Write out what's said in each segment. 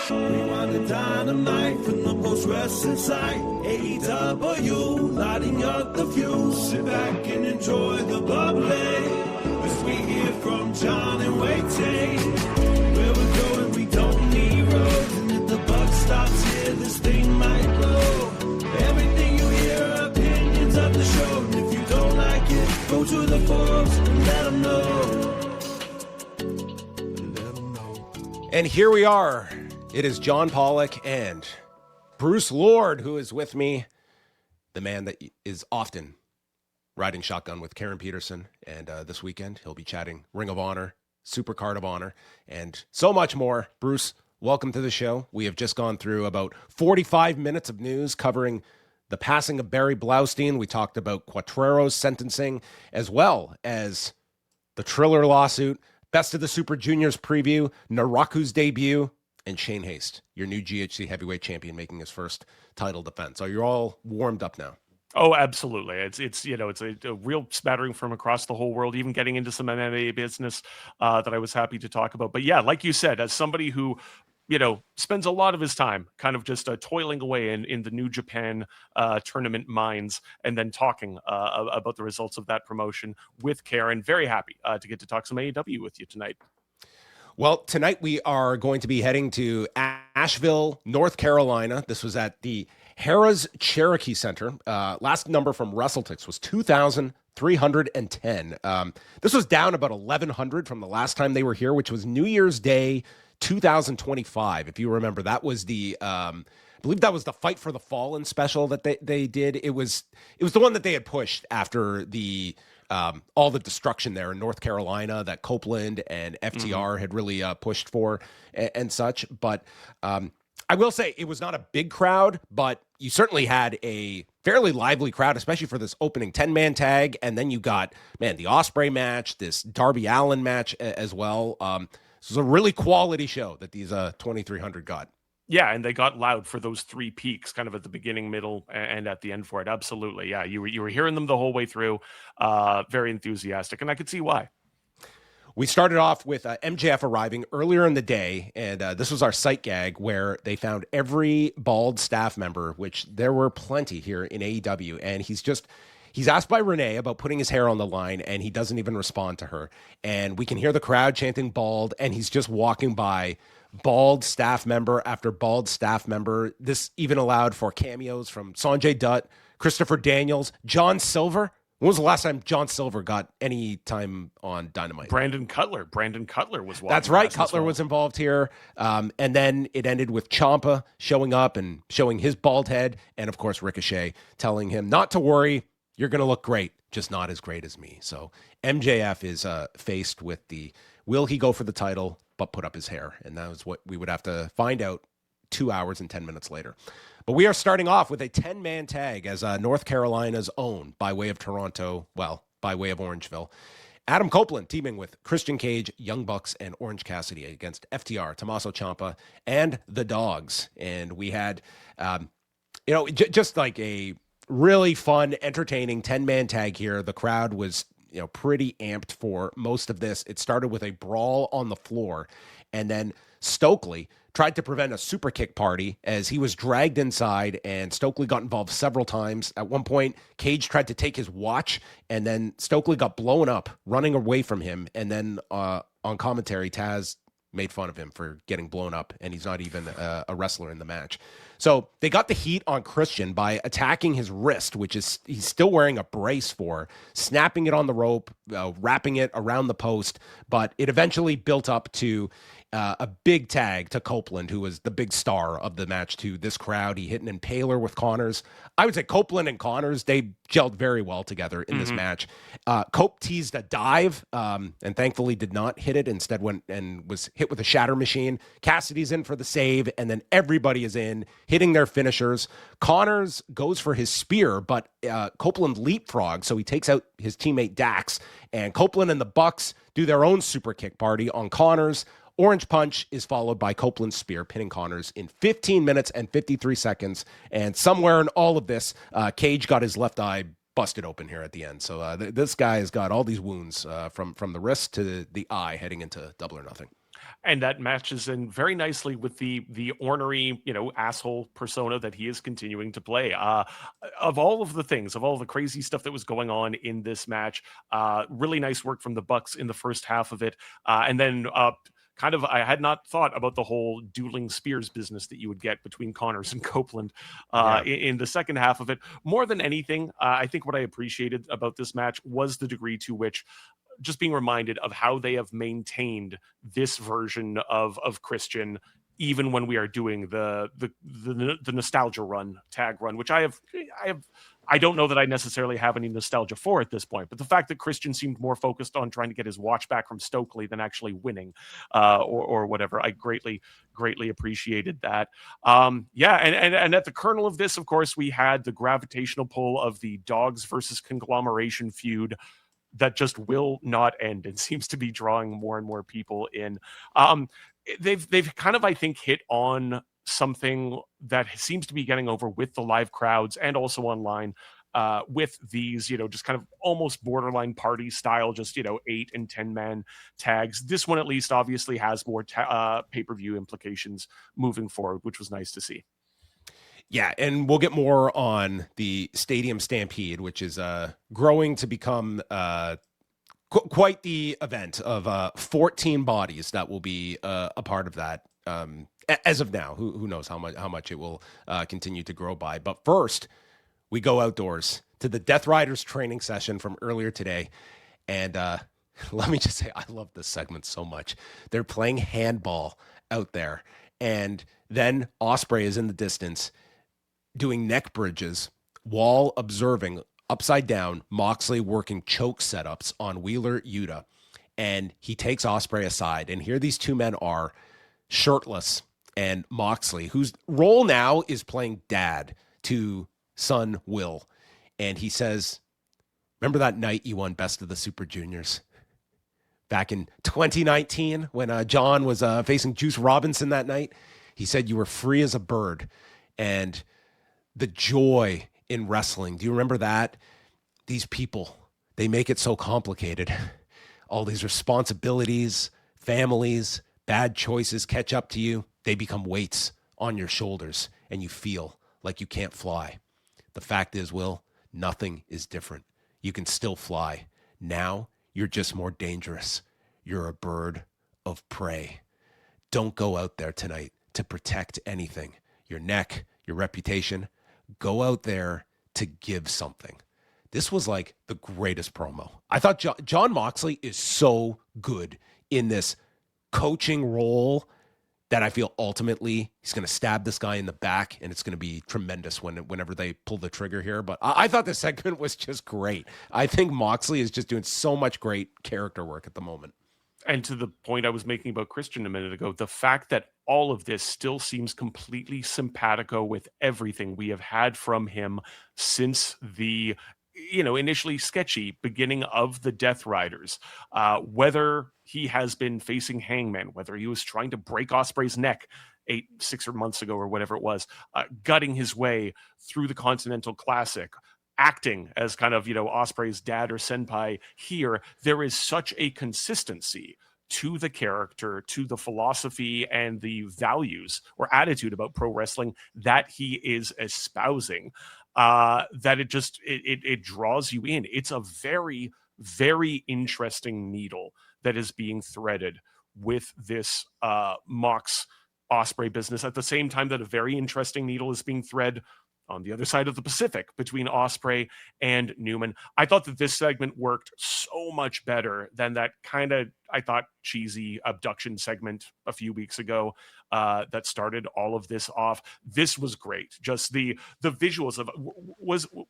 Rewind-A-Dynamite from the post-wrestling site. AEW, lighting up the fuse. Sit back and enjoy the bubbly as we hear from John and Waiting. Where we're going, we don't need roads. And if the buck stops here, this thing might blow. Everything you hear are opinions of the show. And if you don't like it, go to the forums and let them know. And here we are. It is John Pollock and Bruce Lord who is with me, the man that is often riding shotgun with Karen Peterson. And this weekend, he'll be chatting Ring of Honor, Supercard of Honor, and so much more. Bruce, welcome to the show. We have just gone through about 45 minutes of news covering the passing of Barry Blaustein. We talked about Cuatrero's sentencing, as well as the Triller lawsuit, Best of the Super Juniors preview, NARAKU's debut, and Shane Haste, your new GHC heavyweight champion, making his first title defense. Are you all warmed up now? Oh, absolutely. It's a real smattering from across the whole world, even getting into some MMA business that I was happy to talk about. But yeah, like you said, as somebody who, spends a lot of his time kind of just toiling away in the New Japan tournament mines and then talking about the results of that promotion with Karen. Very happy to get to talk some AEW with you tonight. Well, tonight we are going to be heading to Asheville, North Carolina. This was at the Harrah's Cherokee Center. Last number from WrestleTix was 2,310. This was down about 1,100 from the last time they were here, which was New Year's Day 2025. If you remember, that was the I believe that was the Fight for the Fallen special that they did. It was the one that they had pushed after the all the destruction there in North Carolina that Copeland and FTR had really pushed for and such. But I will say it was not a big crowd, but you certainly had a fairly lively crowd, especially for this opening 10-man tag. And then you got, the Ospreay match, this Darby Allin match as well. This was a really quality show that these 2,300 got. Yeah, and they got loud for those three peaks, kind of at the beginning, middle, and at the end for it. Absolutely, yeah. You were hearing them the whole way through. Very enthusiastic, and I could see why. We started off with MJF arriving earlier in the day, and this was our sight gag where they found every bald staff member, which there were plenty here in AEW, and he's asked by Renee about putting his hair on the line, and he doesn't even respond to her. And we can hear the crowd chanting bald, and he's just walking by bald staff member after bald staff member. This even allowed for cameos from Sanjay Dutt, Christopher Daniels, John Silver. When was the last time John Silver got any time on Dynamite? Brandon Cutler was walking. That's right. Cutler was involved here. And then it ended with Ciampa showing up and showing his bald head. And, of course, Ricochet telling him not to worry. You're going to look great, just not as great as me. So MJF is faced with will he go for the title but put up his hair? And that was what we would have to find out 2 hours and 10 minutes later. But we are starting off with a 10-man tag as North Carolina's own, by way of Toronto, by way of Orangeville. Adam Copeland teaming with Christian Cage, Young Bucks, and Orange Cassidy against FTR, Tommaso Ciampa, and the Dogs. And we had, just like a really fun, entertaining 10-man tag here. The crowd was, pretty amped for most of this. It started with a brawl on the floor, and then Stokely tried to prevent a super kick party as he was dragged inside, and Stokely got involved several times. At one point, Cage tried to take his watch, and then Stokely got blown up, running away from him. And then on commentary, Taz made fun of him for getting blown up, and he's not even a wrestler in the match. So they got the heat on Christian by attacking his wrist, which is he's still wearing a brace for, snapping it on the rope, wrapping it around the post. But it eventually built up to a big tag to Copeland, who was the big star of the match to this crowd. He hit an impaler with Connors. I would say Copeland and Connors, they gelled very well together in this match. Cope teased a dive and thankfully did not hit it. Instead went and was hit with a shatter machine. Cassidy's in for the save, and then everybody is in, hitting their finishers. Connors goes for his spear, but Copeland leapfrogs, so he takes out his teammate Dax, and Copeland and the Bucks do their own super kick party on Connors. Orange Punch is followed by Copeland's spear, pinning Connors in 15 minutes and 53 seconds. And somewhere in all of this, Cage got his left eye busted open here at the end. So this guy has got all these wounds from the wrist to the eye heading into Double or Nothing. And that matches in very nicely with the ornery, asshole persona that he is continuing to play. Of all of the things, of all the crazy stuff that was going on in this match, really nice work from the Bucks in the first half of it, and then I had not thought about the whole dueling spears business that you would get between Connors and Copeland in the second half of it. More than anything, I think what I appreciated about this match was the degree to which just being reminded of how they have maintained this version of Christian, even when we are doing the nostalgia run, tag run, which I don't know that I necessarily have any nostalgia for at this point, but the fact that Christian seemed more focused on trying to get his watch back from Stokely than actually winning, or whatever, I greatly appreciated that. And at the kernel of this, of course, we had the gravitational pull of the Dogs versus Conglomeration feud that just will not end and seems to be drawing more and more people in. They've kind of, I think, hit on something that seems to be getting over with the live crowds and also online, with these, just kind of almost borderline party style, just, 8 and 10 man tags. This one, at least, obviously has more pay-per-view implications moving forward, which was nice to see. Yeah, and we'll get more on the Stadium Stampede, which is growing to become quite the event of 14 bodies that will be a part of that. As of now, who knows how much it will continue to grow by. But first, we go outdoors to the Death Riders training session from earlier today. And let me just say, I love this segment so much. They're playing handball out there. And then Ospreay is in the distance doing neck bridges while observing upside down Moxley working choke setups on Wheeler Yuta. And he takes Ospreay aside. And here these two men are, shirtless, and Moxley, whose role now is playing dad to son Will. And he says, remember that night you won Best of the Super Juniors? Back in 2019 when John was facing Juice Robinson that night? He said you were free as a bird. And the joy in wrestling, do you remember that? These people, they make it so complicated. All these responsibilities, families, bad choices catch up to you. They become weights on your shoulders and you feel like you can't fly. The fact is, Will, nothing is different. You can still fly. Now you're just more dangerous. You're a bird of prey. Don't go out there tonight to protect anything. Your neck, your reputation. Go out there to give something. This was like the greatest promo. I thought John Moxley is so good in this coaching role that I feel ultimately he's going to stab this guy in the back, and it's going to be tremendous whenever they pull the trigger here. But I thought this segment was just great. I think Moxley is just doing so much great character work at the moment. And to the point I was making about Christian a minute ago, the fact that all of this still seems completely simpatico with everything we have had from him since the, initially sketchy beginning of the Death Riders, whether he has been facing Hangman, whether he was trying to break Ospreay's neck 6 months ago or whatever it was, gutting his way through the Continental Classic, acting as kind of, Ospreay's dad or senpai here, there is such a consistency to the character, to the philosophy and the values or attitude about pro wrestling that he is espousing, that it draws you in. It's a very, very interesting needle that is being threaded with this Mox Ospreay business at the same time that a very interesting needle is being thread on the other side of the Pacific between Ospreay and Newman. I thought that this segment worked so much better than that kind of, I thought, cheesy abduction segment a few weeks ago that started all of this off. This was great. Just the visuals of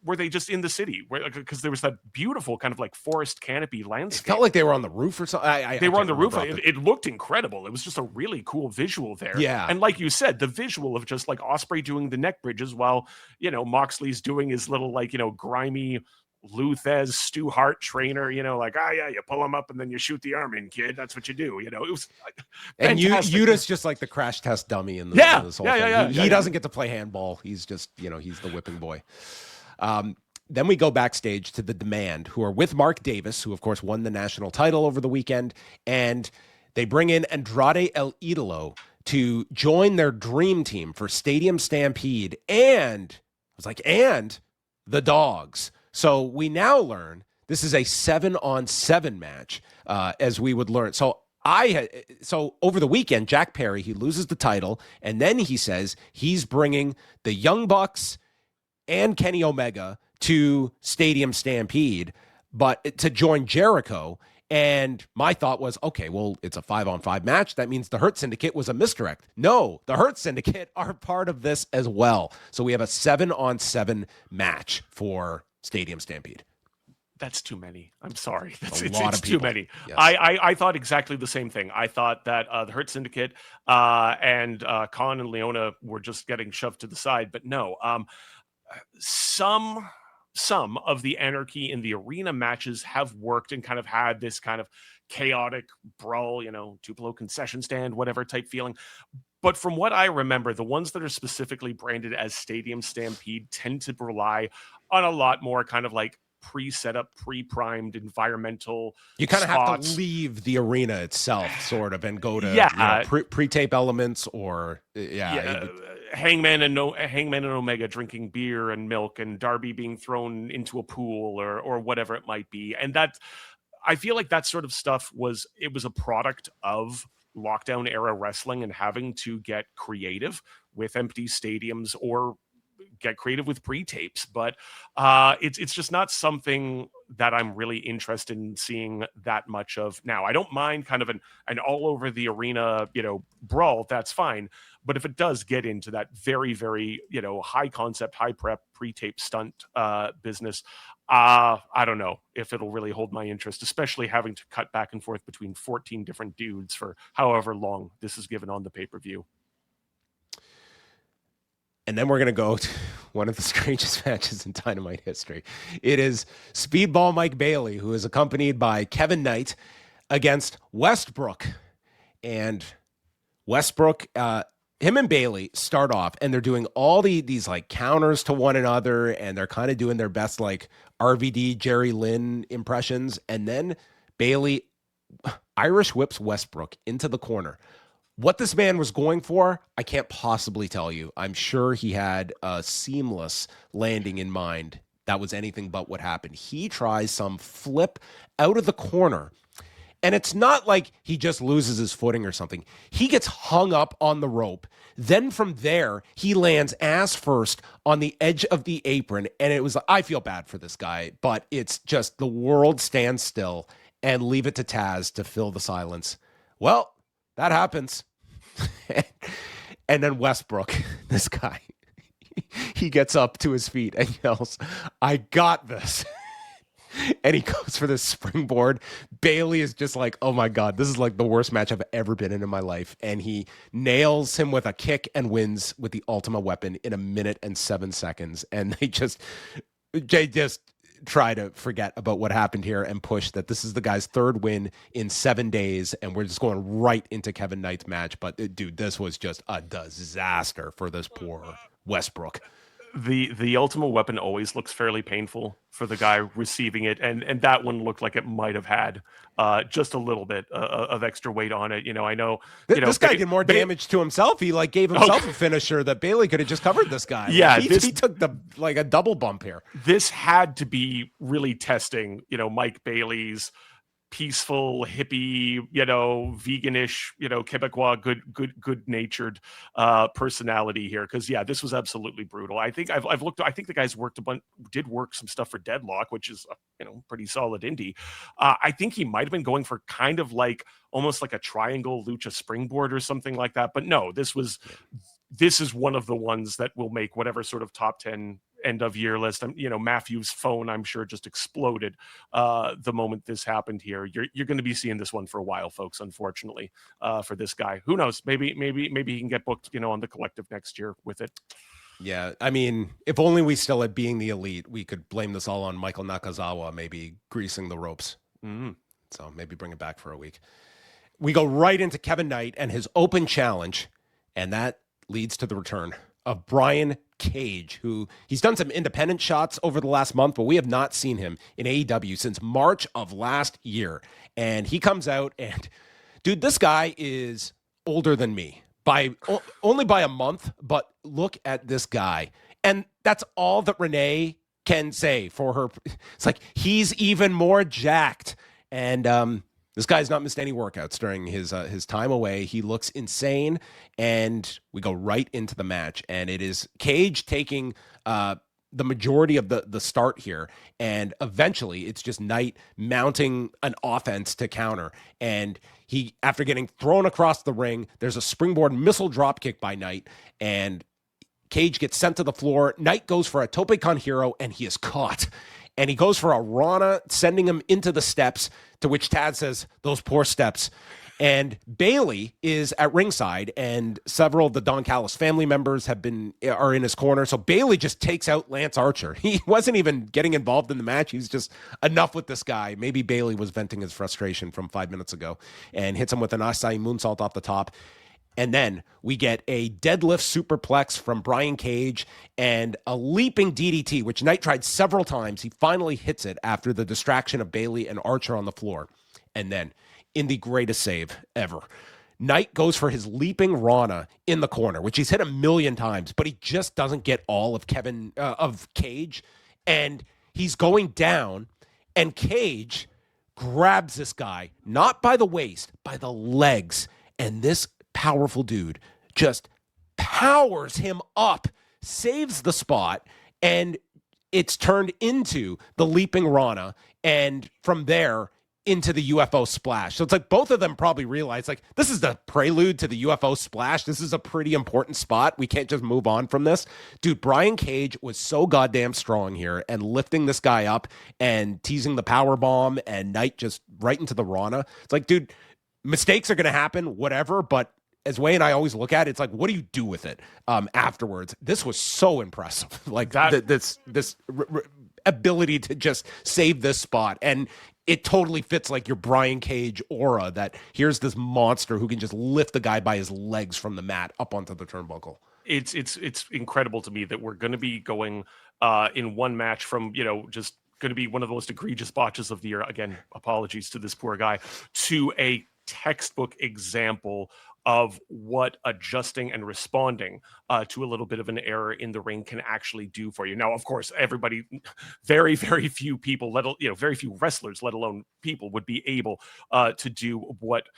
were they just in the city? Because there was that beautiful kind of like forest canopy landscape. It felt like they were on the roof or something. They were on the roof. It looked incredible. It was just a really cool visual there. Yeah. And like you said, the visual of just like Ospreay doing the neck bridges while, Moxley's doing his little like, grimy Luthez Stu Hart trainer, like, you pull him up and then you shoot the arm in, kid. That's what you do. It was and Yuta's just like the crash test dummy in this whole thing. He doesn't get to play handball. He's just, he's the whipping boy. Then we go backstage to the Demand, who are with Mark Davis, who of course won the national title over the weekend, and They bring in Andrade El Idolo to join their dream team for Stadium Stampede and the Dogs. So we now learn this is a 7-on-7 match, as we would learn. So over the weekend, Jack Perry, he loses the title, and then he says he's bringing the Young Bucks and Kenny Omega to Stadium Stampede, but to join Jericho. And my thought was, okay, well, it's a 5-on-5 match. That means the Hurt Syndicate was a misdirect. No, the Hurt Syndicate are part of this as well. So we have a 7-on-7 match for Stadium Stampede. That's too many. I'm sorry. It's too many. Yes. I thought exactly the same thing. I thought that the Hurt Syndicate and Khan and Leona were just getting shoved to the side. But no, some of the Anarchy in the arena matches have worked and kind of had this kind of chaotic brawl, Tupelo concession stand, whatever type feeling. But from what I remember, the ones that are specifically branded as Stadium Stampede tend to rely on a lot more kind of like pre-set up, pre-primed environmental. You kind of have to leave the arena itself, sort of, and go to pre-tape elements or Hangman and Omega drinking beer and milk, and Darby being thrown into a pool or whatever it might be. And that, I feel like that sort of stuff was a product of lockdown era wrestling and having to get creative with empty stadiums or get creative with pre-tapes, but it's just not something that I'm really interested in seeing that much of now. I don't mind kind of an all over the arena, brawl. That's fine. But if it does get into that very, very, high concept, high prep, pre-tape stunt business, I don't know if it'll really hold my interest, especially having to cut back and forth between 14 different dudes for however long this is given on the pay-per-view. And then we're going to go to one of the strangest matches in Dynamite history. It is Speedball Mike Bailey, who is accompanied by Kevin Knight, against Westbrook. And Westbrook, him and Bailey start off, and they're doing all these like counters to one another, and they're kind of doing their best like RVD, Jerry Lynn impressions. And then Bailey Irish whips Westbrook into the corner. What this man was going for, I can't possibly tell you. I'm sure he had a seamless landing in mind. That was anything but what happened. He tries some flip out of the corner, and it's not like he just loses his footing or something. He gets hung up on the rope. Then from there, he lands ass first on the edge of the apron, and it was, I feel bad for this guy, but it's just the world stands still and leave it to Taz to fill the silence. Well, that happens. And then Westbrook, this guy, he gets up to his feet and yells, "I got this." And he goes for this springboard. Bailey is just like, oh my God, this is like the worst match I've ever been in my life. And he nails him with a kick and wins with the Ultima weapon in 1 minute and 7 seconds. And they just try to forget about what happened here and push that this is the guy's third win in 7 days, and we're just going right into Kevin Knight's match. But dude, this was just a disaster for this poor Westbrook. The Ultima weapon always looks fairly painful for the guy receiving it, and that one looked like it might have had just a little bit of extra weight on it. I know this guy did more damage to himself. He gave himself a finisher that Bailey could have just covered this guy. Yeah, he took a double bump here. This had to be really testing, Mike Bailey's peaceful, hippie, veganish, Quebecois, good-natured personality here. Because this was absolutely brutal. I think I've looked. I think the guys did work some stuff for Deadlock, which is pretty solid indie. I think he might have been going for kind of like almost like a triangle lucha springboard or something like that. But no, this is one of the ones that will make whatever sort of top 10 end of year list. Matthew's phone, I'm sure, just exploded the moment this happened here. You're going to be seeing this one for a while, folks, unfortunately, for this guy. Who knows? Maybe he can get booked, on the collective next year with it. Yeah, I mean, if only we still had Being the Elite, we could blame this all on Michael Nakazawa, maybe greasing the ropes. Mm-hmm. So maybe bring it back for a week. We go right into Kevin Knight and his open challenge, and that leads to the return of Brian Cage, who he's done some independent shots over the last month, but we have not seen him in AEW since March of last year. And he comes out and Dude, this guy is older than me by only by a month, but look at this guy. And that's all that Renee can say for her. It's like, he's even more jacked. And this guy's not missed any workouts during his time away. He looks insane. And we go right into the match. And it is Cage taking the majority of the start here. And eventually it's just Knight mounting an offense to counter. And he, after getting thrown across the ring, there's a springboard missile dropkick by Knight. And Cage gets sent to the floor. Knight goes for a Tope Con Hero, and he is caught. And he goes for a Rana, sending him into the steps, to which Taz says, "Those poor steps." And Bailey is at ringside, and several of the Don Callis family members are in his corner. So Bailey just takes out Lance Archer. He wasn't even getting involved in the match. He's just, enough with this guy. Maybe Bailey was venting his frustration from 5 minutes ago, and hits him with an Asai moonsault off the top. And then we get a deadlift superplex from Brian Cage and a leaping DDT, which Knight tried several times. He finally hits it after the distraction of Bailey and Archer on the floor. And then, in the greatest save ever, Knight goes for his leaping Rana in the corner, which he's hit a million times, but he just doesn't get all of Cage. And he's going down, and Cage grabs this guy, not by the waist, by the legs. And this powerful dude just powers him up, saves the spot, and it's turned into the leaping Rana, and from there into the UFO splash. So it's like both of them probably realize, like, this is the prelude to the UFO splash. This is a pretty important spot. We can't just move on from this. Dude, Brian Cage was so goddamn strong here, and lifting this guy up and teasing the power bomb, and Knight just right into the Rana. It's like, dude, mistakes are going to happen, whatever, but as Wayne and I always look at it, it's like, what do you do with it afterwards? This was so impressive. Like that, this ability to just save this spot. And it totally fits like your Brian Cage aura, that here's this monster who can just lift the guy by his legs from the mat up onto the turnbuckle. It's incredible to me that we're going to be going in one match from, just going to be one of the most egregious botches of the year. Again, apologies to this poor guy, to a textbook example of what adjusting and responding to a little bit of an error in the ring can actually do for you. Now, of course, everybody, very, very few people, very few wrestlers, let alone people, would be able to do what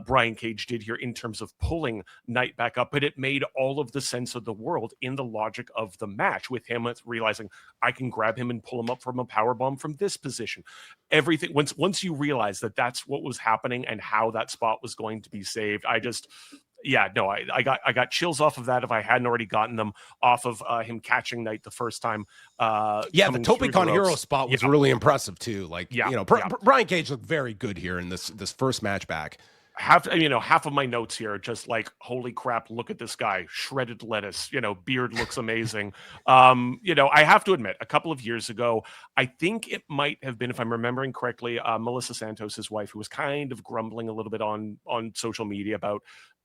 Brian Cage did here in terms of pulling Knight back up, but it made all of the sense of the world in the logic of the match, with him realizing, I can grab him and pull him up from a powerbomb from this position. Everything, once you realize that that's what was happening and how that spot was going to be saved, I got chills off of that if I hadn't already gotten them off of him catching Knight the first time. The Tope Con Hero spot was really impressive too. Brian Cage looked very good here in this first match back. Half of my notes here are just like, holy crap, look at this guy, shredded lettuce, beard looks amazing. I have to admit, a couple of years ago, I think it might have been, if I'm remembering correctly, Melissa Santos, his wife, who was kind of grumbling a little bit on social media about,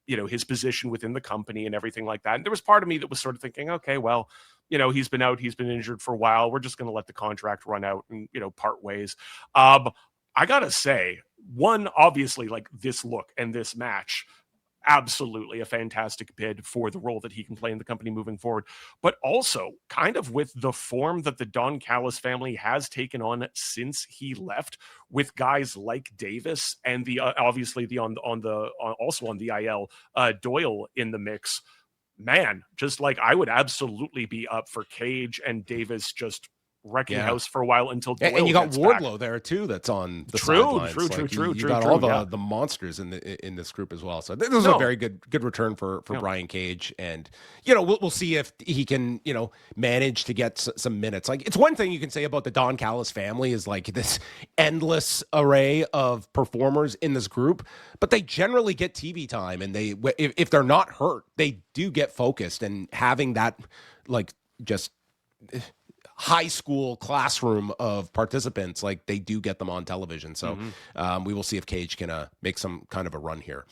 his position within the company and everything like that. And there was part of me that was sort of thinking, okay, well, he's been injured for a while. We're just going to let the contract run out and, part ways. I gotta say, one, obviously, like, this look and this match, absolutely a fantastic bid for the role that he can play in the company moving forward, but also kind of with the form that the Don Callis family has taken on since he left, with guys like Davis and the obviously the also on the IL Doyle in the mix. Man, just like, I would absolutely be up for Cage and Davis just wrecking house for a while until Doyle and you got Wardlow back there too. That's on the true. You got all the monsters in this group as well. So this was a very good return for Brian Cage, and we'll see if he can manage to get some minutes. Like, it's one thing you can say about the Don Callis family is like this endless array of performers in this group, but they generally get TV time, and if they're not hurt, they do get focused, and having that just high school classroom of participants, like, they do get them on television. So we will see if Cage can make some kind of a run here.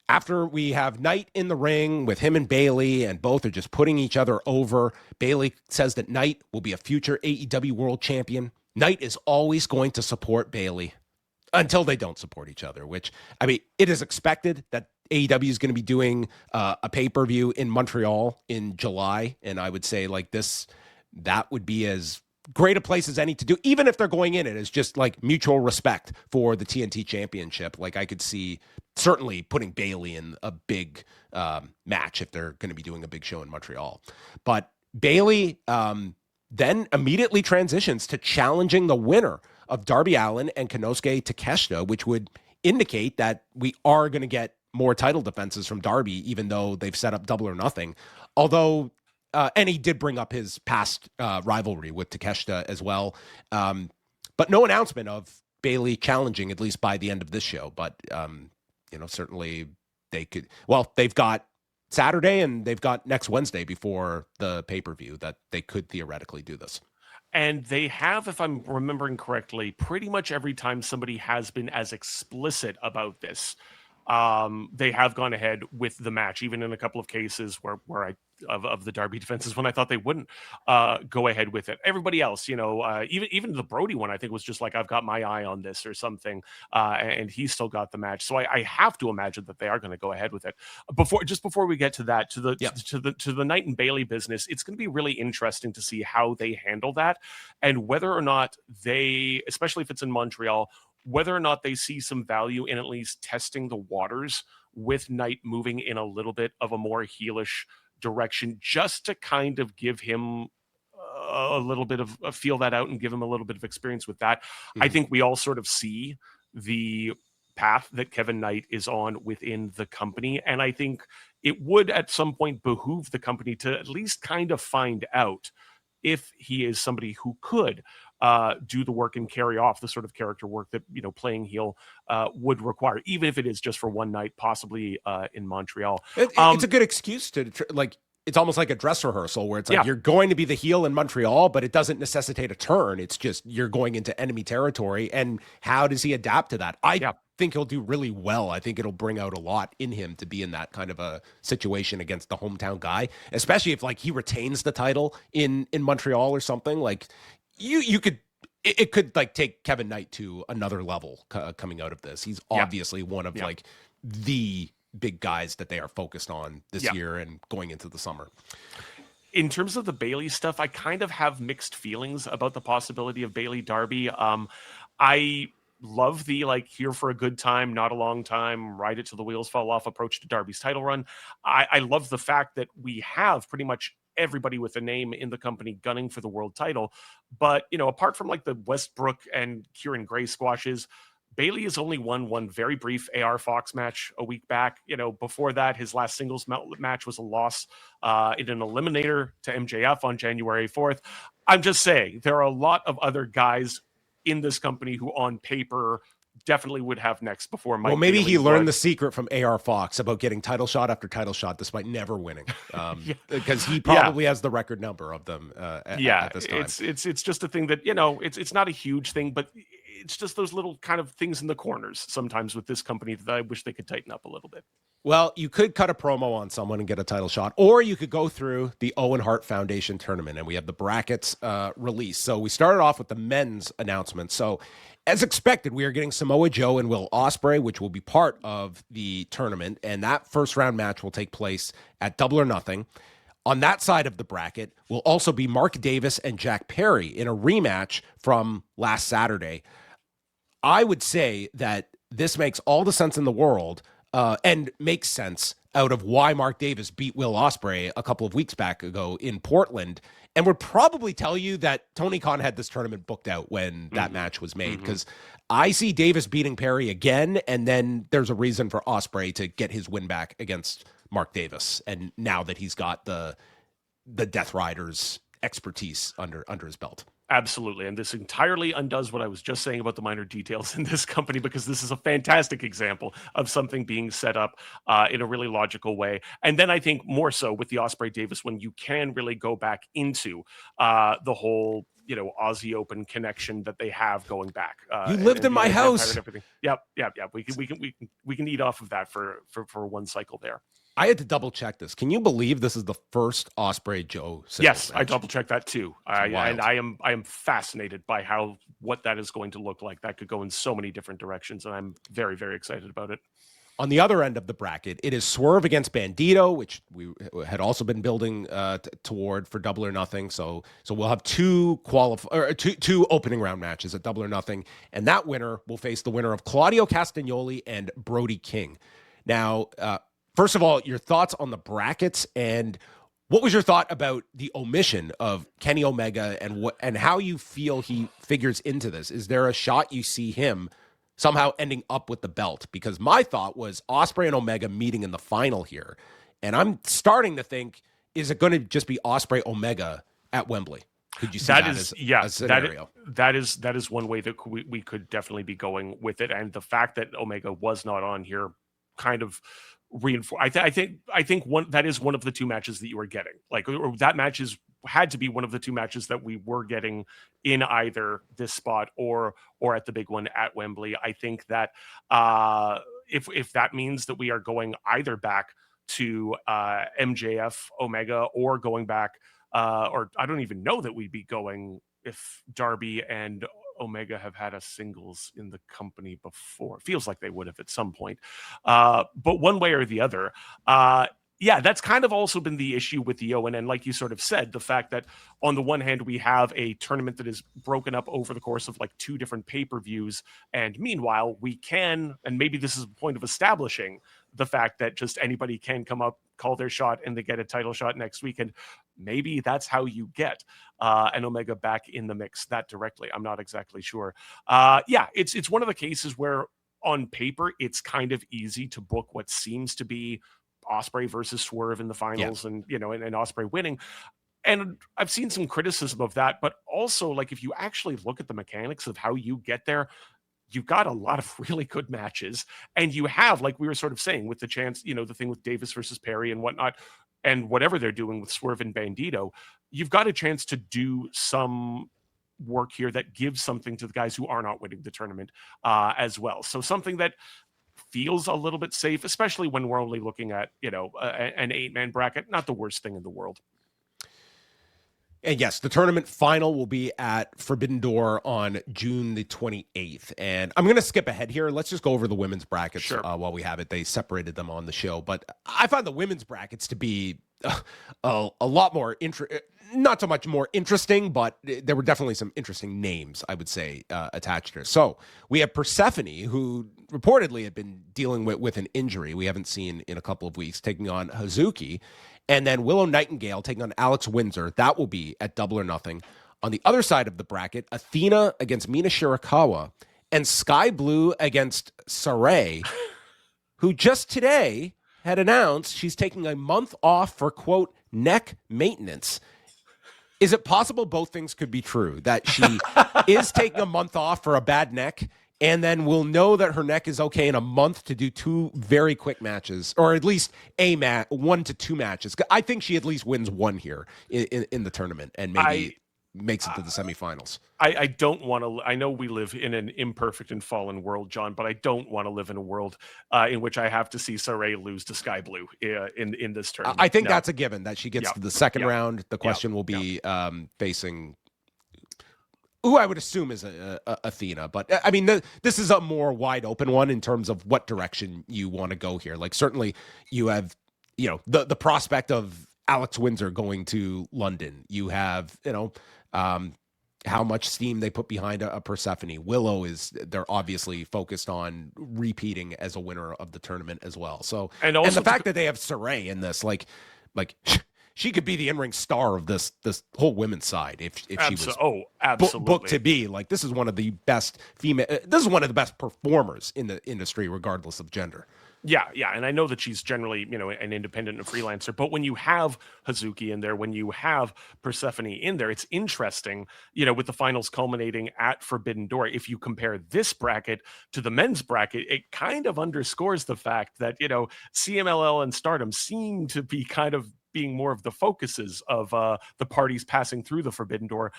After we have Knight in the ring with him and Bailey, and both are just putting each other over, Bailey says that Knight will be a future AEW World Champion. Knight is always going to support Bailey. until they don't support each other, which, I mean, it is expected that AEW is going to be doing a pay-per-view in Montreal in July. And I would say like that would be as great a place as any to do, even if they're going in it as just like mutual respect for the TNT championship. Like I could see certainly putting Bayley in a big match if they're going to be doing a big show in Montreal. But Bayley then immediately transitions to challenging the winner of Darby Allin and Konosuke Takeshita, which would indicate that we are going to get more title defenses from Darby, even though they've set up Double or Nothing. Although, and he did bring up his past rivalry with Takeshita as well. But no announcement of Bayley challenging, at least by the end of this show. But, certainly they could, they've got Saturday and they've got next Wednesday before the pay-per-view that they could theoretically do this. And they have, if I'm remembering correctly, pretty much every time somebody has been as explicit about this, they have gone ahead with the match, even in a couple of cases where of the Darby defenses when I thought they wouldn't go ahead with it. Everybody else, even the Brody one, I think was just like, I've got my eye on this or something, and he still got the match. So I have to imagine that they are going to go ahead with it. Before we get to that, to the Knight and Bayley business, it's going to be really interesting to see how they handle that and whether or not they, especially if it's in Montreal, whether or not they see some value in at least testing the waters with Knight moving in a little bit of a more heelish direction, just to kind of give him a little bit of feel that out and give him a little bit of experience with that. Mm-hmm. I think we all sort of see the path that Kevin Knight is on within the company. And I think it would at some point behoove the company to at least kind of find out if he is somebody who could do the work and carry off the sort of character work that, playing heel would require, even if it is just for one night, possibly in Montreal. It's a good excuse to it's almost like a dress rehearsal where it's like, you're going to be the heel in Montreal, but it doesn't necessitate a turn. It's just, you're going into enemy territory. And how does he adapt to that? I think he'll do really well. I think it'll bring out a lot in him to be in that kind of a situation against the hometown guy, especially if like he retains the title in Montreal or something. Like you could, it could like take Kevin Knight to another level coming out of this. He's obviously one of like the big guys that they are focused on this year and going into the summer. In terms of the Bayley stuff, I kind of have mixed feelings about the possibility of Bayley Darby. I love the here for a good time, not a long time, ride it till the wheels fall off approach to Darby's title run. I love the fact that we have pretty much everybody with a name in the company gunning for the world title. But, apart from like the Westbrook and Kieran Gray squashes, Bayley has only won one very brief AR Fox match a week back. Before that, his last singles match was a loss in an eliminator to MJF on January 4th. I'm just saying, there are a lot of other guys in this company who on paper definitely would have next before Mike. Well, maybe he learned the secret from AR Fox about getting title shot after title shot despite never winning, because he probably has the record number of them at this time. It's just a thing that, it's not a huge thing, but it's just those little kind of things in the corners sometimes with this company that I wish they could tighten up a little bit. Well, you could cut a promo on someone and get a title shot, or you could go through the Owen Hart Foundation tournament, and we have the brackets released. So we started off with the men's announcement. So as expected, we are getting Samoa Joe and Will Ospreay, which will be part of the tournament, and that first round match will take place at Double or Nothing. On that side of the bracket will also be Mark Davis and Jack Perry in a rematch from last Saturday. I would say that this makes all the sense in the world and makes sense out of why Mark Davis beat Will Ospreay a couple of weeks back ago in Portland, and would probably tell you that Tony Khan had this tournament booked out when that match was made, because I see Davis beating Perry again, and then there's a reason for Ospreay to get his win back against Mark Davis, and now that he's got the Death Riders expertise under his belt. Absolutely. And this entirely undoes what I was just saying about the minor details in this company, because this is a fantastic example of something being set up in a really logical way. And then I think more so with the Ospreay Davis, when you can really go back into the whole, Aussie Open connection that they have going back. You lived in my house. Yep. We can eat off of that for one cycle there. I had to double check this. Can you believe this is the first Ospreay Joe? Yes, match? I double checked that too. And I am fascinated by how what that is going to look like. That could go in so many different directions, and I'm very, very excited about it. On the other end of the bracket, it is Swerve against Bandito, which we had also been building toward for Double or Nothing. So we'll have two opening round matches at Double or Nothing, and that winner will face the winner of Claudio Castagnoli and Brody King. Now, first of all, your thoughts on the brackets, and what was your thought about the omission of Kenny Omega, and how you feel he figures into this? Is there a shot you see him somehow ending up with the belt? Because my thought was Ospreay and Omega meeting in the final here. And I'm starting to think, is it going to just be Ospreay Omega at Wembley? Could you see that as a scenario? That is one way that we could definitely be going with it. And the fact that Omega was not on here kind of reinforce. I think that is one of the two matches that you are getting. Like, or that match had to be one of the two matches that we were getting in either this spot or at the big one at Wembley. I think that if that means that we are going either back to MJF Omega or going back, or I don't even know that we'd be going if Darby and Omega have had a singles in the company before. Feels like they would have at some point. But one way or the other, yeah, that's kind of also been the issue with the Owen. And like you sort of said, the fact that on the one hand, we have a tournament that is broken up over the course of like two different pay-per-views. And meanwhile, we can, and maybe this is a point of establishing the fact that just anybody can come up, call their shot, and they get a title shot next week. And maybe that's how you get an Omega back in the mix that directly. I'm not exactly sure. Yeah, it's one of the cases where on paper, it's kind of easy to book what seems to be Ospreay versus Swerve in the finals, and Ospreay winning. And I've seen some criticism of that, but also, like, if you actually look at the mechanics of how you get there, you've got a lot of really good matches, and you have, like we were sort of saying, with the chance, the thing with Davis versus Perry and whatnot, and whatever they're doing with Swerve and Bandito, you've got a chance to do some work here that gives something to the guys who are not winning the tournament as well. So something that feels a little bit safe, especially when we're only looking at, an 8-man bracket. Not the worst thing in the world. And yes, the tournament final will be at Forbidden Door on June the 28th. And I'm going to skip ahead here. Let's just go over the women's brackets while we have it. They separated them on the show. But I find the women's brackets to be a lot more not so much more interesting, but there were definitely some interesting names, I would say, attached here. So we have Persephone, who reportedly had been dealing with an injury we haven't seen in a couple of weeks, taking on Hazuki. And then Willow Nightingale taking on Alex Windsor. That will be at Double or Nothing. On the other side of the bracket, Athena against Mina Shirakawa and Sky Blue against Saray, who just today had announced she's taking a month off for, quote, neck maintenance. Is it possible both things could be true? That she is taking a month off for a bad neck, and then we'll know that her neck is okay in a month to do two very quick matches, or at least 1 to 2 matches. I think she at least wins one here in the tournament, and maybe makes it to the semifinals. I don't want to. I know we live in an imperfect and fallen world, John, but I don't want to live in a world in which I have to see Saray lose to Sky Blue in this tournament. I think that's a given that she gets to the second round. The question will be facing who I would assume is Athena, but I mean this is a more wide open one in terms of what direction you want to go here. Like certainly you have the prospect of Alex Windsor going to London. You have how much steam they put behind a Persephone. Willow they're obviously focused on repeating as a winner of the tournament as well. So, and the fact that they have Saray in this, like she could be the in-ring star of this whole women's side if she was absolutely booked to be. Like this is one of the best performers in the industry, regardless of gender. Yeah, and I know that she's generally, an independent and freelancer, but when you have Hazuki in there, when you have Persephone in there, it's interesting, with the finals culminating at Forbidden Door. If you compare this bracket to the men's bracket, it kind of underscores the fact that, CMLL and Stardom seem to be kind of being more of the focuses of the parties passing through the Forbidden Door,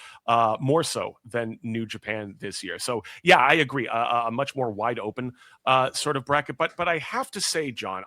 more so than New Japan this year. So yeah, I agree. A much more wide open sort of bracket. But I have to say, John,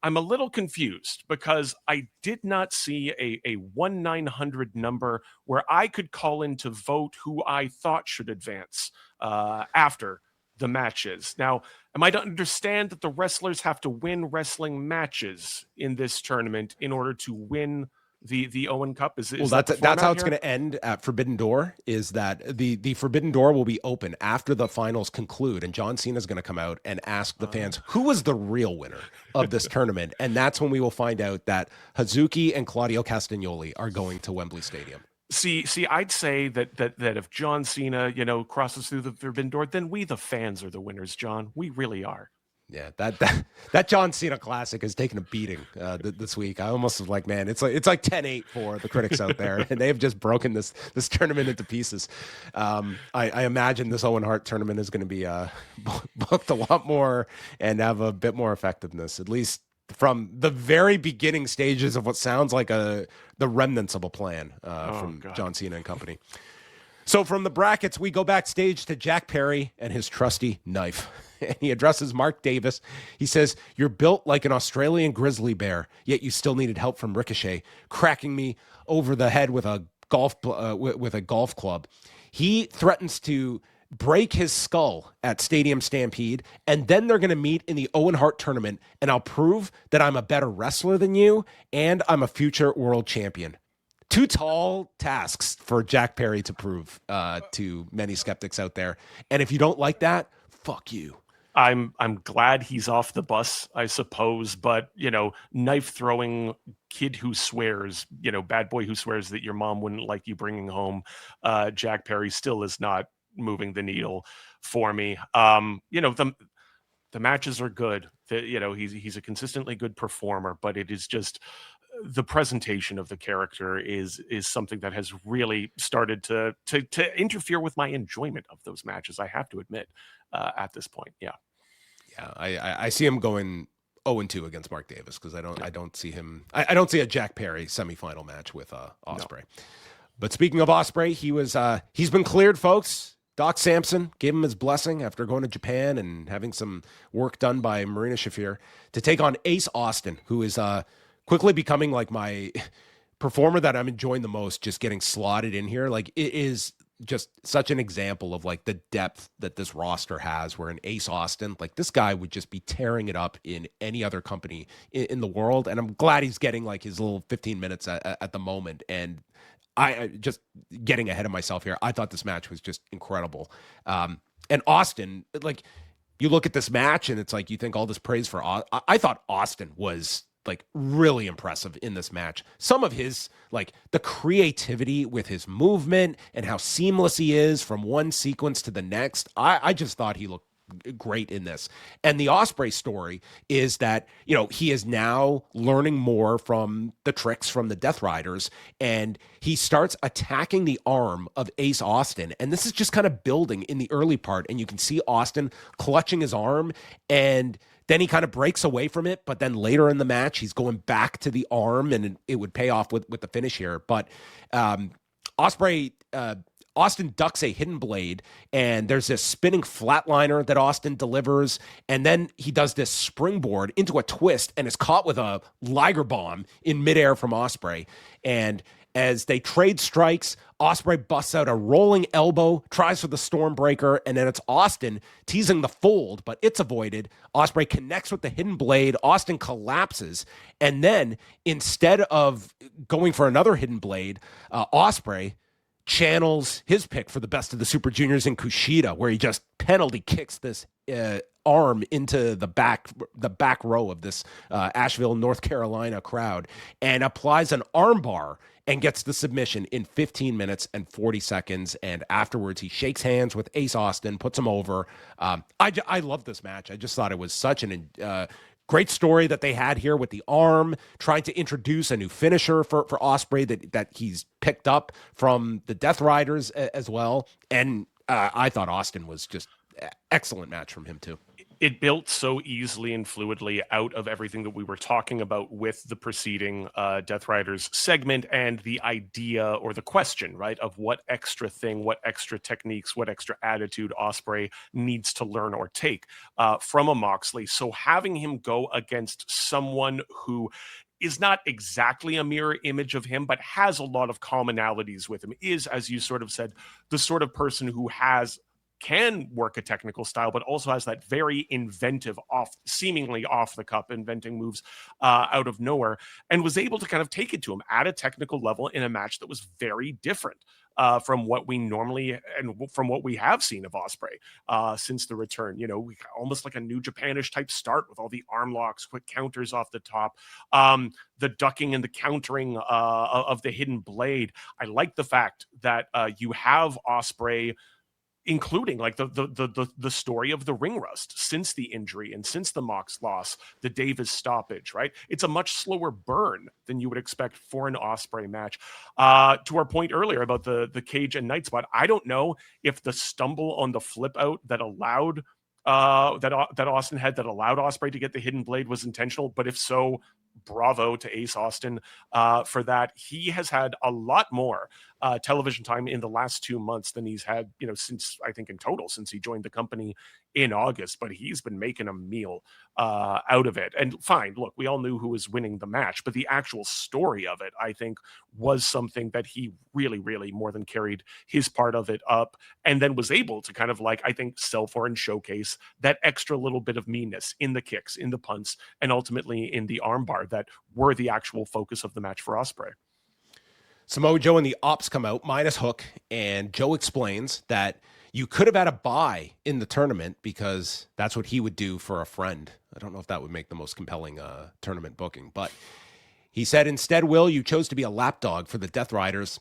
I'm a little confused because I did not see a 1-900 number where I could call in to vote who I thought should advance after the matches. Now, am I to understand that the wrestlers have to win wrestling matches in this tournament in order to win the Owen Cup? Is that's how it's going to end at Forbidden Door, is that the Forbidden Door will be open after the finals conclude, and John Cena is going to come out and ask the fans who was the real winner of this tournament, and that's when we will find out that Hazuki and Claudio Castagnoli are going to Wembley Stadium. See, I'd say that if John Cena, crosses through the Forbidden Door, then we the fans are the winners, John. We really are. Yeah, that John Cena classic has taken a beating this week. I almost was like, man, it's like 10-8 for the critics out there, and they've just broken this tournament into pieces. I imagine this Owen Hart tournament is going to be booked a lot more and have a bit more effectiveness, at least from the very beginning stages of what sounds like the remnants of a plan from God. John Cena and company. So from the brackets, we go backstage to Jack Perry and his trusty knife. And he addresses Mark Davis. He says, "You're built like an Australian grizzly bear, yet you still needed help from Ricochet, cracking me over the head with a golf club." He threatens to break his skull at Stadium Stampede, and then they're going to meet in the Owen Hart tournament, and I'll prove that I'm a better wrestler than you, and I'm a future world champion. Two tall tasks for Jack Perry to prove to many skeptics out there. And if you don't like that, fuck you. I'm glad he's off the bus, I suppose, but knife throwing kid who swears, bad boy who swears that your mom wouldn't like you bringing home Jack Perry still is not moving the needle for me. The matches are good. He's a consistently good performer, but it is just the presentation of the character is something that has really started to interfere with my enjoyment of those matches, I have to admit, at this point. Yeah, I see him going 0-2 against Mark Davis because I don't see him. I don't see a Jack Perry semifinal match with Ospreay. No. But speaking of Ospreay, he's been cleared, folks. Doc Sampson gave him his blessing after going to Japan and having some work done by Marina Shafir to take on Ace Austin, who is quickly becoming like my performer that I'm enjoying the most, just getting slotted in here. Like, it is just such an example of like the depth that this roster has, where an Ace Austin, like this guy would just be tearing it up in any other company in the world. And I'm glad he's getting like his little 15 minutes at the moment. And I just getting ahead of myself here. I thought this match was just incredible. And Austin, like, you look at this match and it's like, you think all this praise for I thought Austin was like really impressive in this match. Some of his, like, the creativity with his movement and how seamless he is from one sequence to the next. I just thought he looked great in this. And the Ospreay story is that, he is now learning more from the tricks from the Death Riders, and he starts attacking the arm of Ace Austin. And this is just kind of building in the early part, and you can see Austin clutching his arm, and then he kind of breaks away from it, but then later in the match, he's going back to the arm, and it would pay off with the finish here. But Austin ducks a hidden blade, and there's this spinning flatliner that Austin delivers, and then he does this springboard into a twist and is caught with a Liger bomb in midair from Ospreay. And as they trade strikes, Ospreay busts out a rolling elbow, tries for the Stormbreaker, and then it's Austin teasing the fold, but it's avoided. Ospreay connects with the hidden blade. Austin collapses, and then instead of going for another hidden blade, Ospreay channels his pick for the best of the Super Juniors in Kushida, where he just penalty kicks this arm into the back row of this Asheville, North Carolina crowd, and applies an armbar and gets the submission in 15 minutes and 40 seconds. And afterwards, he shakes hands with Ace Austin, puts him over. I love this match. I just thought it was such an great story that they had here with the arm, trying to introduce a new finisher for Ospreay that he's picked up from the Death Riders as well. And I thought Austin was just excellent match from him too. It built so easily and fluidly out of everything that we were talking about with the preceding Death Riders segment, and the idea or the question, right, of what extra thing, what extra techniques, what extra attitude Ospreay needs to learn or take from a Moxley. So having him go against someone who is not exactly a mirror image of him, but has a lot of commonalities with him, is, as you sort of said, the sort of person who can work a technical style, but also has that very inventive, seemingly off the cup, inventing moves out of nowhere, and was able to kind of take it to him at a technical level in a match that was very different from what we normally and from what we have seen of Ospreay since the return. You know, almost like a New Japanish type start with all the arm locks, quick counters off the top, the ducking and the countering of the hidden blade. I like the fact that you have Ospreay including like the story of the ring rust since the injury and since the Mox loss, the Davis stoppage, right? It's a much slower burn than you would expect for an Ospreay match. To our point earlier about the cage and night spot, I don't know if the stumble on the flip out that allowed that Austin had that allowed Ospreay to get the hidden blade was intentional, but if so, bravo to Ace Austin for that. He has had a lot more television time in the last 2 months than he's had, you know, since I think in total since he joined the company in August, but he's been making a meal out of it. And fine, look, we all knew who was winning the match, but the actual story of it, I think, was something that he really, really more than carried his part of it up, and then was able to kind of like, I think, sell for and showcase that extra little bit of meanness in the kicks, in the punts, and ultimately in the armbar that were the actual focus of the match for Ospreay. Samoa Joe and the Ops come out minus Hook, and Joe explains that you could have had a bye in the tournament because that's what he would do for a friend. I don't know if that would make the most compelling tournament booking, but he said, instead, Will, you chose to be a lapdog for the Death Riders.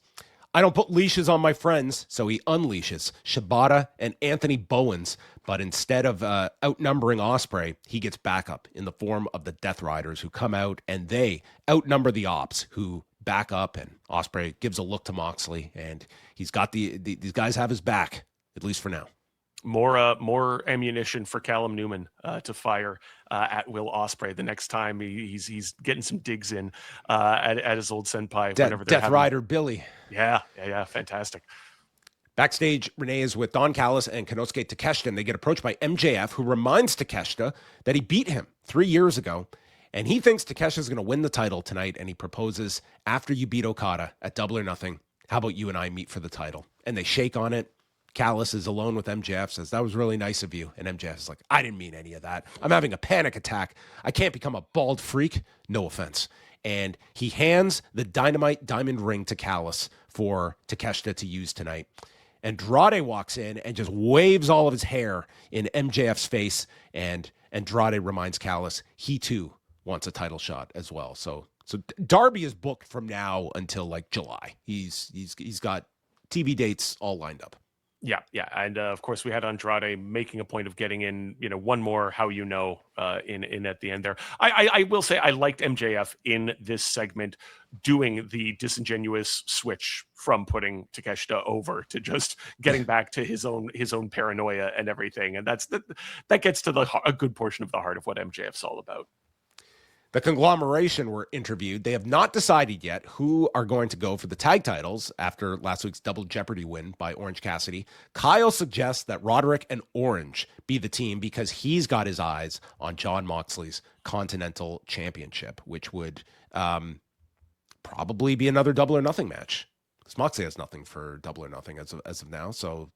I don't put leashes on my friends, so he unleashes Shibata and Anthony Bowens, but instead of outnumbering Ospreay, he gets backup in the form of the Death Riders, who come out and they outnumber the Ops, who back up, and Ospreay gives a look to Moxley, and he's got these guys have his back, at least for now. More ammunition for Callum Newman to fire at Will Ospreay the next time he's getting some digs in at his old senpai. Whenever Death Rider Billy. Yeah, fantastic. Backstage, Renee is with Don Callis and Konosuke Takeshita, and they get approached by MJF, who reminds Takeshita that he beat him 3 years ago, and he thinks Takeshita is going to win the title tonight, and he proposes, after you beat Okada at Double or Nothing, how about you and I meet for the title? And they shake on it. Callis is alone with MJF, says, that was really nice of you. And MJF is like, I didn't mean any of that. I'm having a panic attack. I can't become a bald freak. No offense. And he hands the Dynamite diamond ring to Callis for Takeshita to use tonight. Andrade walks in and just waves all of his hair in MJF's face. And Andrade reminds Callis he too wants a title shot as well. So Darby is booked from now until like July. He's got TV dates all lined up. Yeah. And of course, we had Andrade making a point of getting in, one more how in at the end there. I will say I liked MJF in this segment doing the disingenuous switch from putting Takeshita over to just getting back to his own paranoia and everything. And that gets to a good portion of the heart of what MJF's all about. The conglomeration were interviewed. They have not decided yet who are going to go for the tag titles after last week's Double Jeopardy win by Orange Cassidy. Kyle suggests that Roderick and Orange be the team because he's got his eyes on Jon Moxley's Continental Championship, which would probably be another Double or Nothing match, because Moxley has nothing for Double or Nothing as of now. So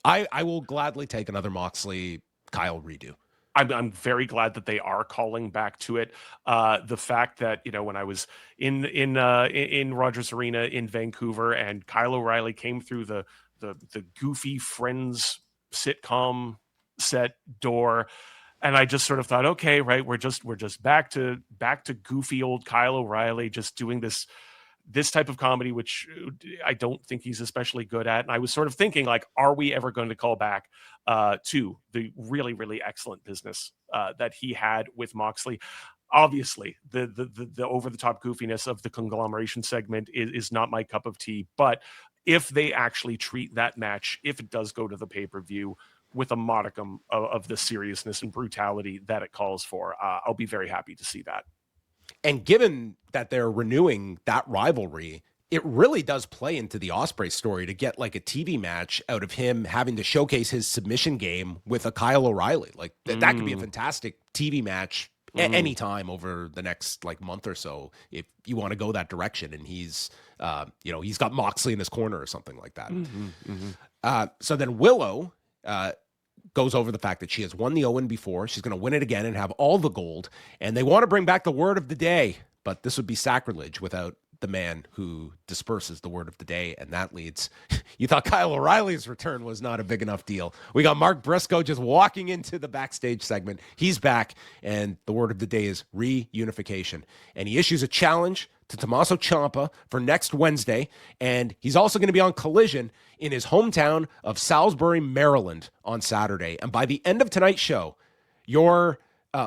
I will gladly take another Moxley Kyle redo. I'm very glad that they are calling back to it. The fact that, when I was in Rogers Arena in Vancouver and Kyle O'Reilly came through the Goofy Friends sitcom set door, and I just sort of thought, okay, right, we're just back to goofy old Kyle O'Reilly, just doing this type of comedy, which I don't think he's especially good at. And I was sort of thinking, like, are we ever going to call back to the really, really excellent business that he had with Moxley? Obviously, the over-the-top goofiness of the conglomeration segment is not my cup of tea. But if they actually treat that match, if it does go to the pay-per-view, with a modicum of the seriousness and brutality that it calls for. I'll be very happy to see that. And given that they're renewing that rivalry, it really does play into the Ospreay story to get like a TV match out of him having to showcase his submission game with a Kyle O'Reilly. Like that could be a fantastic TV match any time over the next like month or so, if you want to go that direction. And he's, he's got Moxley in his corner or something like that. So then Willow goes over the fact that she has won the Owen before. She's going to win it again and have all the gold. And they want to bring back the word of the day, but this would be sacrilege without the man who disperses the word of the day. And that leads, you thought Kyle O'Reilly's return was not a big enough deal. We got Mark Briscoe just walking into the backstage segment. He's back, and the word of the day is reunification. And he issues a challenge to Tommaso Ciampa for next Wednesday. And he's also going to be on Collision in his hometown of Salisbury, Maryland on Saturday. And by the end of tonight's show, your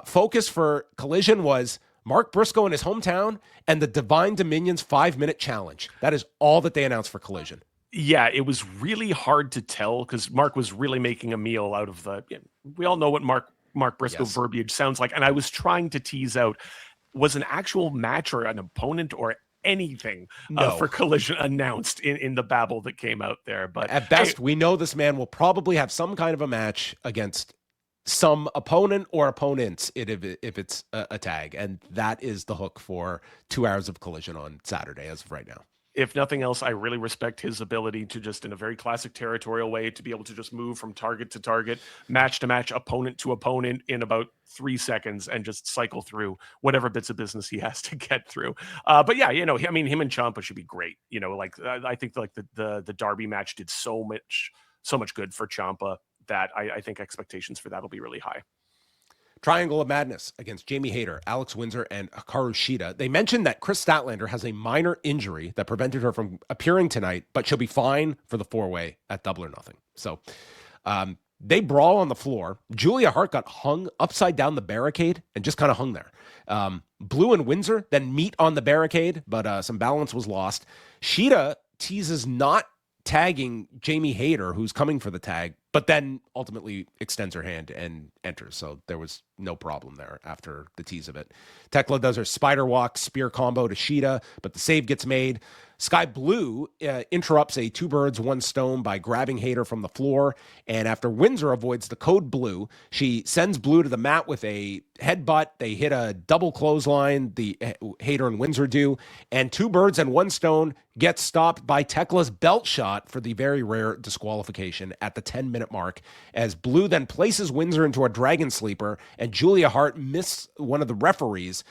focus for Collision was Mark Briscoe in his hometown and the Divine Dominion's 5-minute challenge. That is all that they announced for Collision. Yeah, it was really hard to tell because Mark was really making a meal out of we all know what Mark Briscoe verbiage sounds like. And I was trying to tease out, was an actual match or an opponent or anything for Collision announced in the babble that came out there. But at best, we know this man will probably have some kind of a match against some opponent or opponents if it's a tag. And that is the hook for 2 hours of Collision on Saturday as of right now. If nothing else, I really respect his ability to just, in a very classic territorial way, to be able to just move from target to target, match to match, opponent to opponent in about 3 seconds and just cycle through whatever bits of business he has to get through. But yeah, him and Ciampa should be great. I think like the Darby match did so much good for Ciampa that I think expectations for that will be really high. Triangle of Madness against Jamie Hayter, Alex Windsor, and Hikaru Shida. They mentioned that Chris Statlander has a minor injury that prevented her from appearing tonight, but she'll be fine for the 4-way at Double or Nothing. So they brawl on the floor. Julia Hart got hung upside down the barricade and just kind of hung there. Blue and Windsor then meet on the barricade, but some balance was lost. Shida teases not tagging Jamie Hayter, who's coming for the tag, but then ultimately extends her hand and enters. So there was no problem there after the tease of it. Tekla does her spider walk spear combo to Shida, but the save gets made. Sky Blue interrupts a 2 birds, 1 stone by grabbing Hayter from the floor. And after Windsor avoids the code Blue, she sends Blue to the mat with a headbutt. They hit a double clothesline, the Hayter and Windsor do. And 2 birds and 1 stone gets stopped by Tekla's belt shot for the very rare disqualification at the 10-minute mark, as Blue then places Windsor into a dragon sleeper, and Julia Hart missed one of the referees,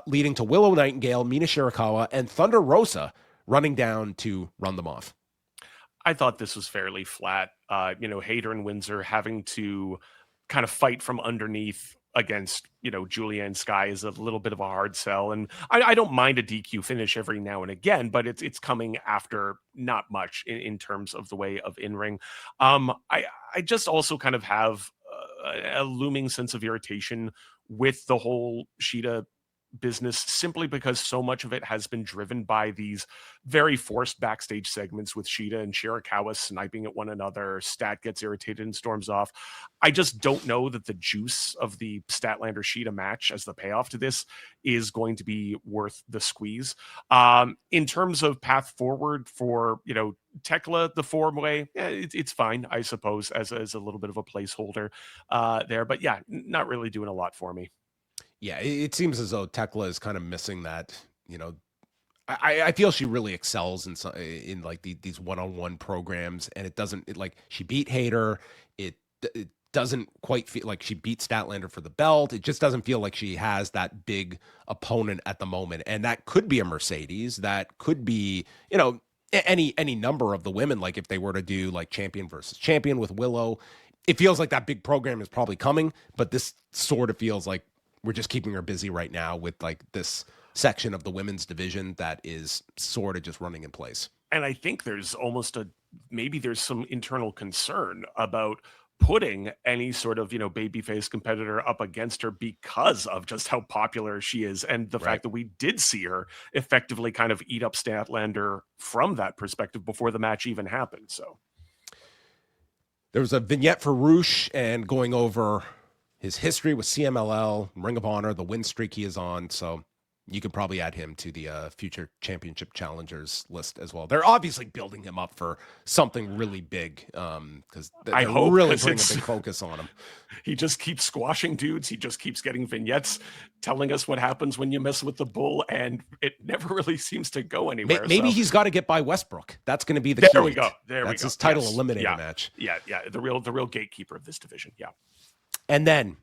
leading to Willow Nightingale, Mina Shirakawa, and Thunder Rosa running down to run them off. I thought this was fairly flat. Hayter and Windsor having to kind of fight from underneath against, Julia and Sky is a little bit of a hard sell. And I don't mind a DQ finish every now and again, but it's coming after not much in terms of the way of in-ring. I just also kind of have a looming sense of irritation with the whole Shida business, simply because so much of it has been driven by these very forced backstage segments with Shida and Shirakawa sniping at one another. Stat gets irritated and storms off. I just don't know that the juice of the Statlander Shida match as the payoff to this is going to be worth the squeeze. In terms of path forward for, Tekla, the 4-way, it's fine, I suppose, as a little bit of a placeholder there. But yeah, not really doing a lot for me. Yeah, it seems as though Tekla is kind of missing that. I feel she really excels in like these one-on-one programs, and it doesn't like she beat Hayter. It doesn't quite feel like she beat Statlander for the belt. It just doesn't feel like she has that big opponent at the moment, and that could be a Mercedes. That could be any number of the women. Like if they were to do like champion versus champion with Willow, it feels like that big program is probably coming. But this sort of feels like we're just keeping her busy right now with like this section of the women's division that is sort of just running in place. And I think there's almost maybe there's some internal concern about putting any sort of, babyface competitor up against her because of just how popular she is. And the fact that we did see her effectively kind of eat up Statlander from that perspective before the match even happened. So There was a vignette for Roosh and going over his history with CMLL, Ring of Honor, the win streak he is on. So you could probably add him to the future championship challengers list as well. They're obviously building him up for something really big because they're really putting a big focus on him. He just keeps squashing dudes. He just keeps getting vignettes telling us what happens when you mess with the bull, and it never really seems to go anywhere. Maybe he's got to get by Westbrook. That's going to be the key. There we go. That's his title eliminator match. Yeah. The real gatekeeper of this division. Yeah. And then,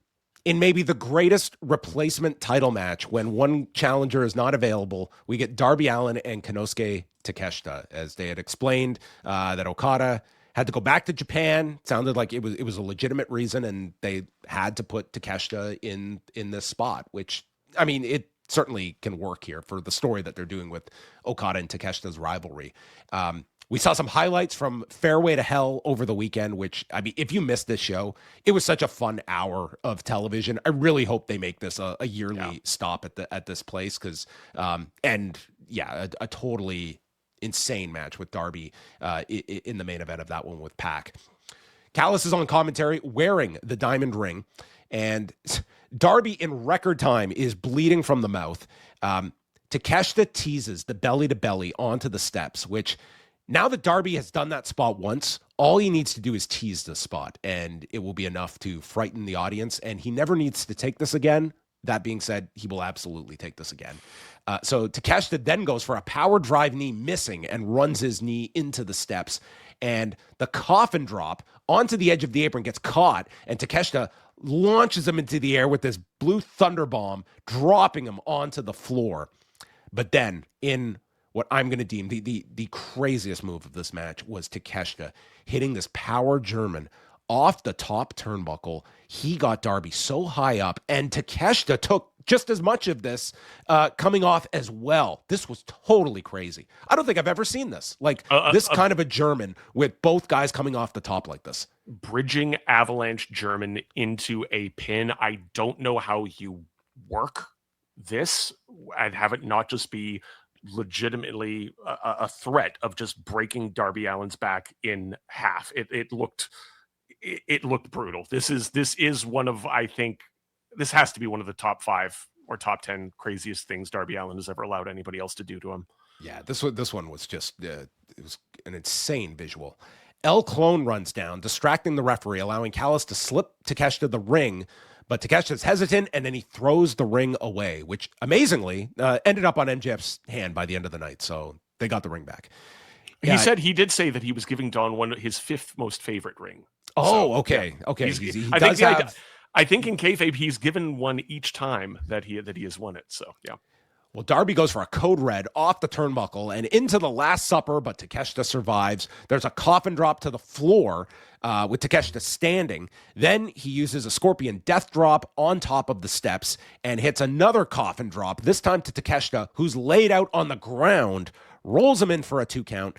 in maybe the greatest replacement title match, when one challenger is not available, we get Darby Allin and Konosuke Takeshita, as they had explained that Okada had to go back to Japan. Sounded like it was a legitimate reason, and they had to put Takeshita in this spot, which, I mean, it certainly can work here for the story that they're doing with Okada and Takeshita's rivalry. We saw some highlights from Fairway to Hell over the weekend, which, I mean, if you missed this show, it was such a fun hour of television. I really hope they make this a yearly stop at this place because, a totally insane match with Darby in the main event of that one with Pac. Callis is on commentary wearing the diamond ring, and Darby in record time is bleeding from the mouth. Takeshita teases the belly-to-belly onto the steps, which... Now that Darby has done that spot once, all he needs to do is tease the spot, and it will be enough to frighten the audience, and he never needs to take this again. That being said, he will absolutely take this again. So Takeshita then goes for a power drive knee missing and runs his knee into the steps, and the coffin drop onto the edge of the apron gets caught, and Takeshita launches him into the air with this blue thunder bomb, dropping him onto the floor. But then, in what I'm going to deem the craziest move of this match was Takeshita hitting this power German off the top turnbuckle. He got Darby so high up, and Takeshita took just as much of this coming off as well. This was totally crazy. I don't think I've ever seen this. This kind of a German with both guys coming off the top like this. Bridging avalanche German into a pin. I don't know how you work this and have it not just be legitimately a threat of just breaking Darby Allin's back in half. It looked brutal. This is one of, I think this has to be one of the top 5 or top 10 craziest things Darby Allin has ever allowed anybody else to do to him. Yeah, this one was just it was an insane visual. El Clone runs down, distracting the referee, allowing Callis to slip Takeshita the ring. But Takeshita's hesitant, and then he throws the ring away, which amazingly ended up on MJF's hand by the end of the night. So they got the ring back. He did say that he was giving Don his 5th most favorite ring. Oh, okay. Yeah. Okay. I think in kayfabe, he's given one each time that he has won it. So, yeah. Well, Darby goes for a code red off the turnbuckle and into the Last Supper, but Takeshita survives. There's a coffin drop to the floor with Takeshita standing. Then he uses a scorpion death drop on top of the steps and hits another coffin drop, this time to Takeshita, who's laid out on the ground, rolls him in for a 2 count.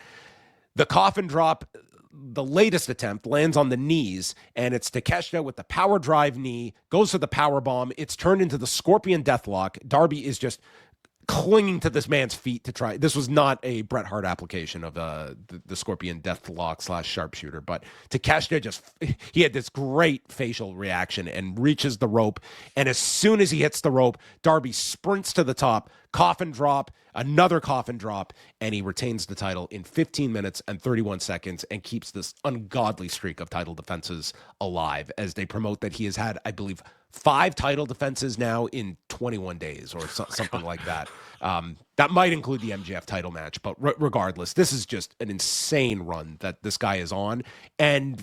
The coffin drop, the latest attempt, lands on the knees, and it's Takeshita with the power drive knee, goes for the power bomb. It's turned into the scorpion deathlock. Darby is just clinging to this man's feet to try. This was not a Bret Hart application of the Scorpion Deathlock / sharpshooter, but Takeshita he had this great facial reaction and reaches the rope. And as soon as he hits the rope, Darby sprints to the top, coffin drop, another coffin drop, and he retains the title in 15 minutes and 31 seconds and keeps this ungodly streak of title defenses alive as they promote that he has had, I believe, 5 title defenses now in 21 days or something like that. That might include the MJF title match, but regardless, this is just an insane run that this guy is on. And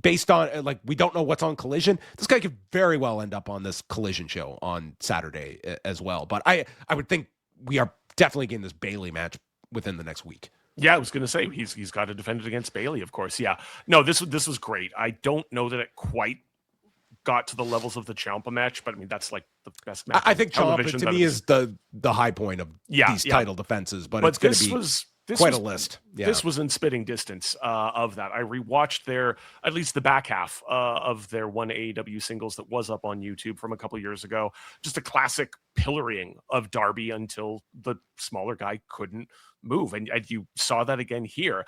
based on, we don't know what's on Collision, this guy could very well end up on this Collision show on Saturday as well. But I would think we are definitely getting this Bayley match within the next week. Yeah, I was going to say he's got to defend it against Bayley, of course. Yeah, no, this was great. I don't know that it quite got to the levels of the Ciampa match, but I mean that's like the best match. I think Ciampa to me is the high point of these title defenses, but it's going to be quite a list. Yeah. This was in spitting distance of that. I rewatched at least the back half of their one AEW singles that was up on YouTube from a couple years ago. Just a classic pillorying of Darby until the smaller guy couldn't move, and you saw that again here.